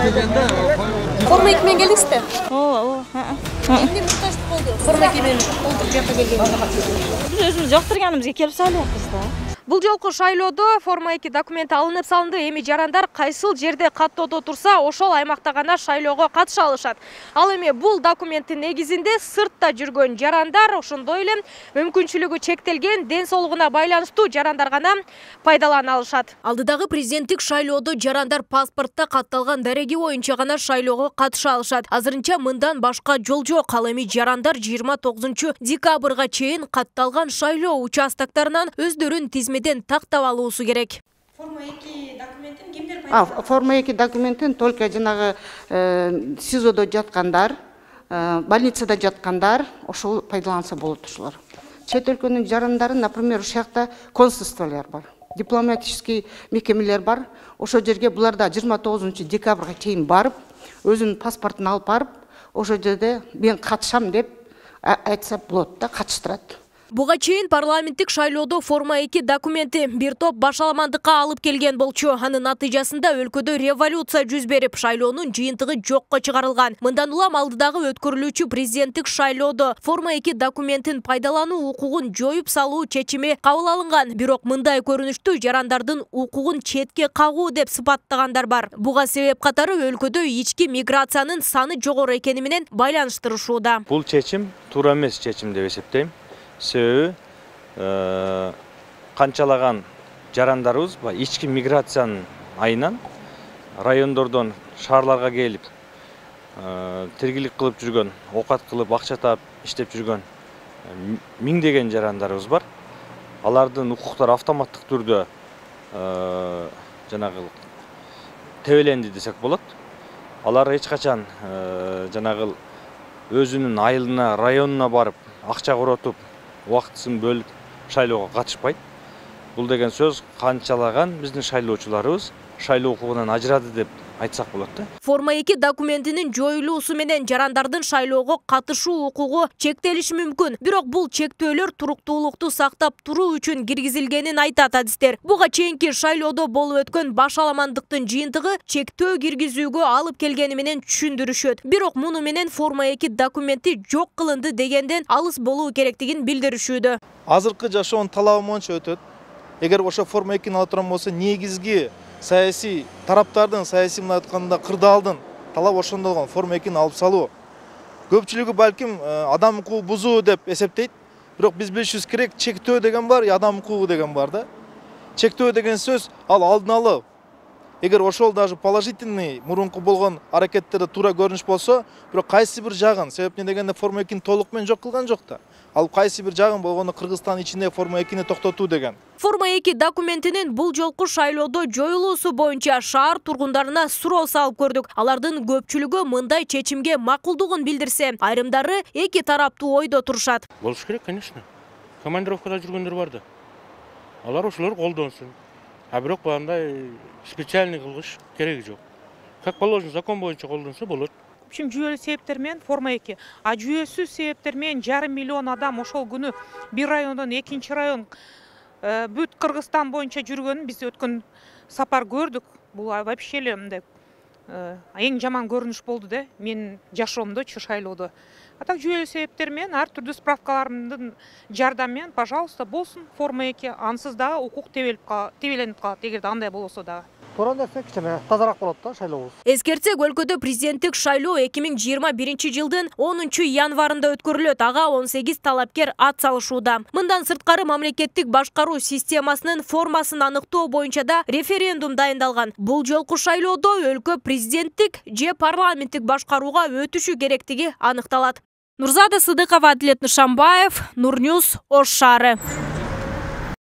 Форма 2 менен келдиңизби? Ооба. Эмне муктаждык болду? Форма 2 менен олтуруп жакка келгенде. Биз өзүбүз жоктурганыбызга келип салыппыз да. Бул жолку шайлоодо форма 2 документ алынып салынды. Эми жарандар кайсыл жерде каттоодо турса, ошол аймакта гана шайлоого катыша алышат. Ал эми бул документтин негизинде сыртта жүргөн жарандар, ошондой эле мүмкүнчүлүгү чектелген, ден соолугуна байланыштуу жарандар гана пайдалана алышат. Алдыдагы президенттик шайлоодо жарандар паспортто катталган дареги боюнча гана шайлоого катыша алышат. Азырынча мындан башка жол жок. Ал эми жарандар 29 декабрга чейин катталган шайлоо участоктарынан өздөрүн тизмеден тактап алуусу керек. Форма 2 документин кимдер пайдаланат? Форма 2 документин только жанагы СИЗОдо жаткандар, больницада жаткандар ошол пайдаланса болот ушулар. Чет өлкөнүн жарандары, например, ушул жакта консульстволор бар, дипломатический мекемелер бар. Ошол жерге буларда 29 декабрга чейин барып, өзүнүн паспортун алып барып, ошол жерде мен катышам деп айтса болот да, катыштырат. Буга чейин парламенттик шайлоодо форма 2 документи бир топ башаламандыкка алып келген болчу. Анын натыйжасында өлкөдө революция жүз берип, шайлоонун жыйынтыгы жокко чыгарылган. Мындан улам алдыдагы өткөрүлүүчү президенттик шайлоодо форма 2 документин пайдалануу укугун жоюп салуу чечими кабыл алынган. Бирок мындай көрүнүштү жарандардын укугун четке кагуу деп сыпаттагандар бар. Буга себеп катары өлкөдө ички миграциянын саны жогору экени менен байланыштырышууда. Бул чечим туура эмес чечим деп эсептейм. Себеби канчалаган жарандарыбыз ички миграциянын айынан райондордон шаарларга келип тиргилик кылып жүргөн, оокат кылып, акча таап иштеп жүргөн миңдеген жарандарыбыз бар. Алардын укуктары автоматтык түрдө жанагы тебеленди десек болот. Алар эч качан жанагы өзүнүн айылына, районуна барып, акча коротуп, уақытысын бөліп шайлоого катышпайт. Бул деген сөз канчалаган биздин шайлоочуларыбыз шайлоо укугунан ажырады деп айтсак болот да. Форма 2 документинин жоюлуусу менен жарандардын шайлоого катышуу укугу чектелиши мүмкүн. Бирок бул чектөөлөр туруктуулукту сактап туруу үчүн киргизилгенин айтат адистер. Буга чейинки шайлоодо болуп өткөн башаламандыктын жыйынтыгы чектөө киргизүүгө алып келгени менен түшүндүрүшөт. Бирок муну менен форма 2 документи жок кылынды дегенден алыс болуу керектигин билдиришүүдө. Азыркы жашоонун талабы монча өтөт. Эгер ошо форма 2-ни ала турган болсо, негизги саясий тараптардын, саясий мына айтканда кырдаалдын талабы ошондой болгон, форма 2-ни алып салуу. Көпчүлүгү балким адам укугун бузуу деп эсептейт. Бирок биз билишибиз керек, чектөө деген бар, адам укугу деген бар да. Чектөө деген сөз ал алдын алып. Эгер ошол даже положительный мурунку болгон аракеттерде туура көрүнүш болсо, бирок кайсы бир жагын, себеп эмне дегенде форма 2-ни толук менен жок кылган жок да. Ал кайсы бир жагын болгону Кыргызстан ичинде форма 2-ни токтотуу деген. Форма 2 документинин бул жолку шайлоодо жоюлуусу боюнча шаар тургундарына суроо салып көрдүк. Алардын көпчүлүгү мындай чечимге макулдугун билдирсе, айрымдары эки тараптуу ойдо турушат. Болуш керек, конечно. Командировкада жүргөндөр бар да. Алар ошолор колдонсун. А бирок бандай специальный кылгыш кереги жок. Как положено, закон боюнча колдонсо болот. В общем, жүйелі себептермен форма 2. А жүйесіз себептермен 5,5 миллион адам ошол күнү бир райондон экинчи район бүт Кыргызстан боюнча жүргөнүн биз өткөн сапар көрдүк. Бул вообще эле мындай эң жаман көрүнүш болду да менин жашоомдочу шайлоодо. А так жүйелі себептермен ар түрдүү справкалардын жардамымен, пожалуйста, болсун форма 2. Ансыз да укук тебеленип калат, эгерде андай болсо дагы. Туура нерсе кичине тазараак болот да шайлообуз. Эскертсек, өлкөдө президенттик шайлоо 2021 жылдын 10 январында өткөрүлөт. Ага 18 талапкер ат салышууда. Мындан сырткары мамлекеттик башкаруу системасынын формасын аныктоо боюнча да референдум дайындалган. Бул жолку шайлоодо өлкө президенттик же парламенттик башкарууга өтүшү керектиги аныкталат. Нурзада Сыдыкова, Адилет Нышанбаев, Нурньюз, Ош шаары.